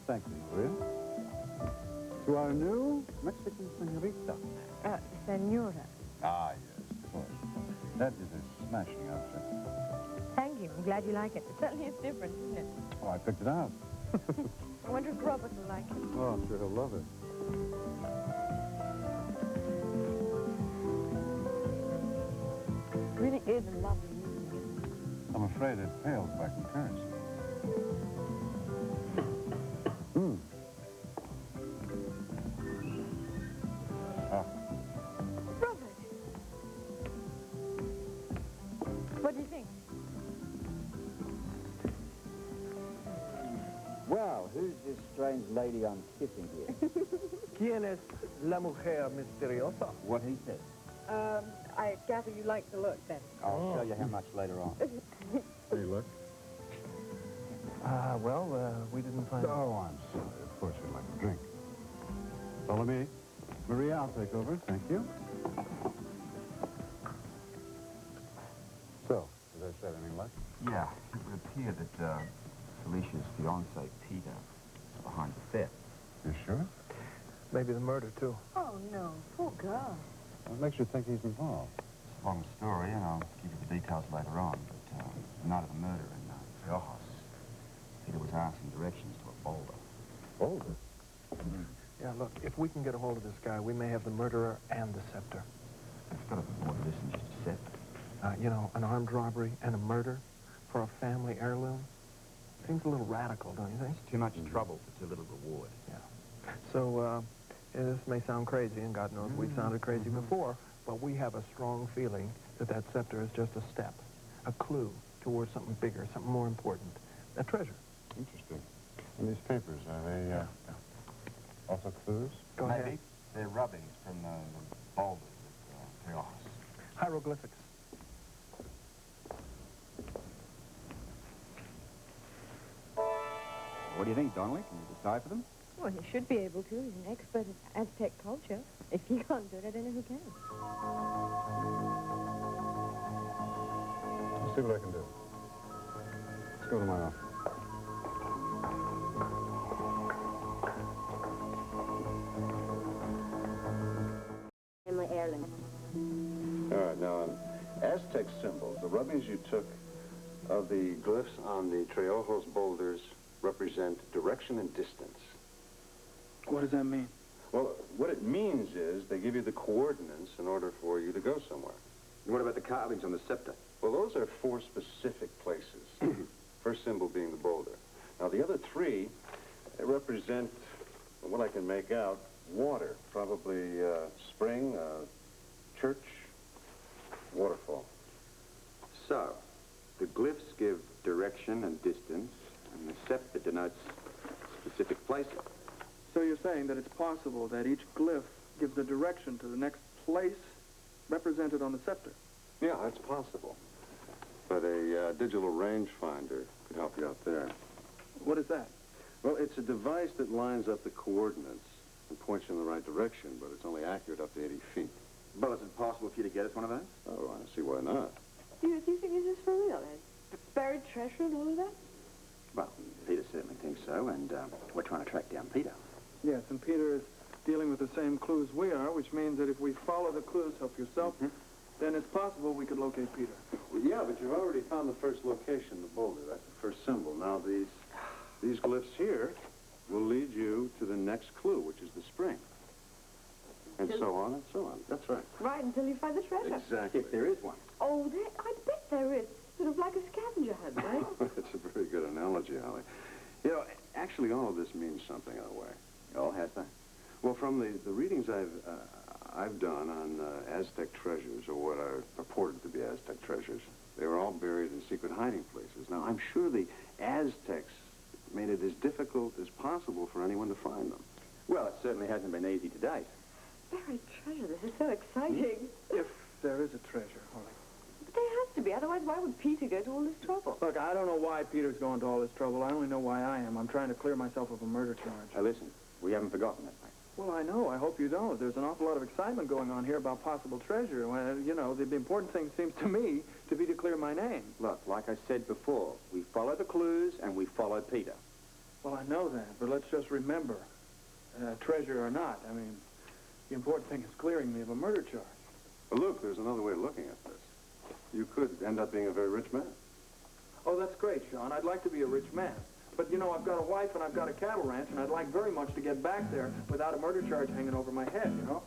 Thank you, Maria. To our new Mexican senorita. Senora. Ah, yes, of course. That is a smashing outfit. Thank you. I'm glad you like it. It certainly is different, isn't it? Oh, I picked it out. I wonder if Robert will like it. Oh, I'm sure he'll love it. It really is a lovely evening, isn't it? I'm afraid it pales by comparison. Robert! What do you think? Well, who's this strange lady I'm kissing here? ¿Quién es la mujer misteriosa? What he said. I gather you like the look, then. I'll show you how much later on. Hey, look. We didn't find... Oh, I'm sorry. Of course you'd like a drink. Follow me. Maria, I'll take over. Thank you. So, as I said, any luck? Yeah, it would appear that Felicia's fiancé, Peter, is behind the theft. You sure? Maybe the murder, too. Oh, no. Poor girl. What makes you think he's involved? It's a long story, and I'll give you the details later on, but the night of the murder in Riojas, Peter was asking directions to a boulder. Boulder? Yeah, look, if we can get a hold of this guy, we may have the murderer and the scepter. It's got to be more to this than just a scepter. You know, an armed robbery and a murder for a family heirloom? Seems a little radical, don't you think? It's too much trouble for too little reward. Yeah. So, this may sound crazy, and God knows we've sounded crazy before, but we have a strong feeling that that scepter is just a step, a clue towards something bigger, something more important, a treasure. Interesting. And these papers, are they also clues? Go Maybe. ahead. They're rubbings from the boulders at Riojas. Hieroglyphics. What do you think, Donnelly? Can you decipher them? Well, he should be able to. He's an expert in Aztec culture. If he can't do it, I don't know who can. Let's see what I can do. Let's go to my office. Family heirloom. All right, now, on Aztec symbols, the rubbings you took of the glyphs on the Treojos boulders represent direction and distance. What does that mean? Well, what it means is they give you the coordinates in order for you to go somewhere. What about the carvings on the scepter? Well, those are 4 specific places. First symbol being the boulder. Now, the other 3, they represent, from what I can make out, water. Probably spring, church, waterfall. So, the glyphs give direction and distance, and the scepter denotes specific places. So you're saying that it's possible that each glyph gives the direction to the next place represented on the scepter? Yeah, that's possible. But a digital rangefinder could help you out there. What is that? Well, it's a device that lines up the coordinates and points you in the right direction, but it's only accurate up to 80 feet. Well, is it possible for you to get us one of those? Oh, I don't see why not. Do you think this is for real, Ed? Buried treasure and all of that? Well, Peter certainly thinks so, and we're trying to track down Peter. Yes, and Peter is dealing with the same clues we are, which means that if we follow the clues, help yourself, then it's possible we could locate Peter. Well, yeah, but you've already found the first location, the boulder. That's the first symbol. Now, these glyphs here will lead you to the next clue, which is the spring. And so on and so on. That's right. Right, until you find the treasure. Exactly. If there is one. Oh, I bet there is. Sort of like a scavenger hunt, right? That's a very good analogy, Holly. You know, actually, all of this means something in a way. Oh, has that? Well, from the readings I've done on Aztec treasures, or what are purported to be Aztec treasures, they were all buried in secret hiding places. Now, I'm sure the Aztecs made it as difficult as possible for anyone to find them. Well, it certainly hasn't been easy to date. Buried treasure. This is so exciting. If there is a treasure, Holly. But there has to be. Otherwise, why would Peter go to all this trouble? Look, I don't know why Peter's going to all this trouble. I only know why I am. I'm trying to clear myself of a murder charge. Now, listen, we haven't forgotten that, mate. Well, I know. I hope you don't. There's an awful lot of excitement going on here about possible treasure. Well, you know, the important thing seems to me to be to clear my name. Look, like I said before, we follow the clues and we follow Peter. Well, I know that, but let's just remember, treasure or not, I mean, the important thing is clearing me of a murder charge. But Luke, there's another way of looking at this. You could end up being a very rich man. Oh, that's great, Sean. I'd like to be a rich man. But, you know, I've got a wife and I've got a cattle ranch, and I'd like very much to get back there without a murder charge hanging over my head, you know?